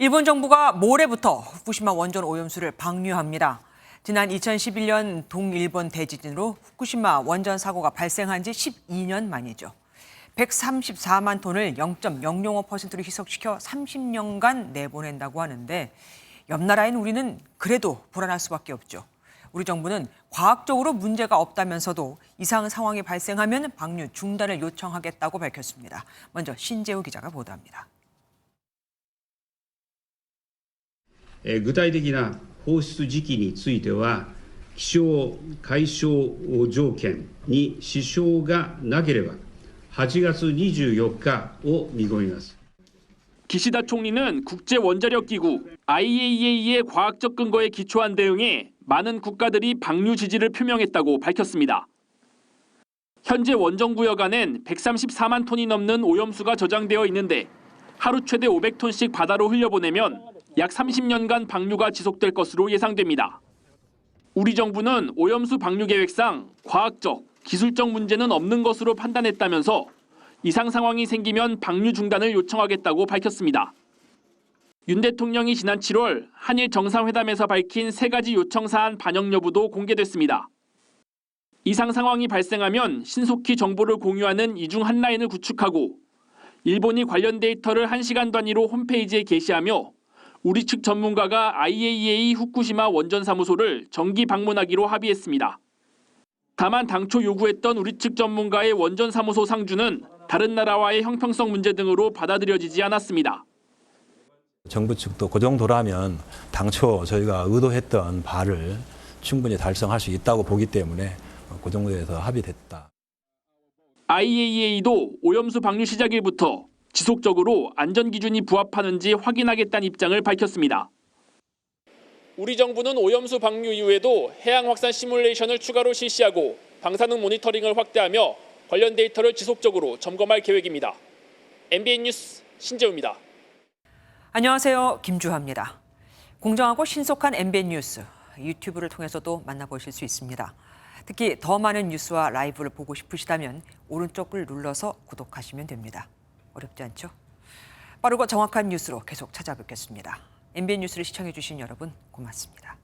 일본 정부가 모레부터 후쿠시마 원전 오염수를 방류합니다. 지난 2011년 동일본 대지진으로 후쿠시마 원전 사고가 발생한 지 12년 만이죠. 134만 톤을 0.005%로 희석시켜 30년간 내보낸다고 하는데 옆 나라인 우리는 그래도 불안할 수밖에 없죠. 우리 정부는 과학적으로 문제가 없다면서도 이상 상황이 발생하면 방류 중단을 요청하겠다고 밝혔습니다. 먼저 신재우 기자가 보도합니다. 具体的な放出時期については、気象・海象条件に支障がなければ、8月24日を見込みます。 기시다 총리는 국제원자력기구 IAEA의 과학적 근거에 기초한 대응에 많은 국가들이 방류 지지를 표명했다고 밝혔습니다. 현재 원전구역 안엔 134만 톤이 넘는 오염수가 저장되어 있는데 하루 최대 500톤씩 바다로 흘려보내면 약 30년간 방류가 지속될 것으로 예상됩니다. 우리 정부는 오염수 방류 계획상 과학적, 기술적 문제는 없는 것으로 판단했다면서 이상 상황이 생기면 방류 중단을 요청하겠다고 밝혔습니다. 윤 대통령이 지난 7월 한일 정상회담에서 밝힌 3가지 요청 사안 반영 여부도 공개됐습니다. 이상 상황이 발생하면 신속히 정보를 공유하는 이중 한 라인을 구축하고 일본이 관련 데이터를 1시간 단위로 홈페이지에 게시하며 우리 측 전문가가 IAEA 후쿠시마 원전사무소를 정기 방문하기로 합의했습니다. 다만 당초 요구했던 우리 측 전문가의 원전사무소 상주는 다른 나라와의 형평성 문제 등으로 받아들여지지 않았습니다. 정부 측도 그 정도라면 당초 저희가 의도했던 바를 충분히 달성할 수 있다고 보기 때문에 그 정도에서 합의됐다. IAEA도 오염수 방류 시작일부터 지속적으로 안전기준이 부합하는지 확인하겠다는 입장을 밝혔습니다. 우리 정부는 오염수 방류 이후에도 해양 확산 시뮬레이션을 추가로 실시하고 방사능 모니터링을 확대하며 관련 데이터를 지속적으로 점검할 계획입니다. MBN 뉴스 신재우입니다. 안녕하세요. 김주하입니다. 공정하고 신속한 MBN 뉴스, 유튜브를 통해서도 만나보실 수 있습니다. 특히 더 많은 뉴스와 라이브를 보고 싶으시다면 오른쪽을 눌러서 구독하시면 됩니다. 어렵지 않죠? 빠르고 정확한 뉴스로 계속 찾아뵙겠습니다. MBN 뉴스를 시청해 주신 여러분 고맙습니다.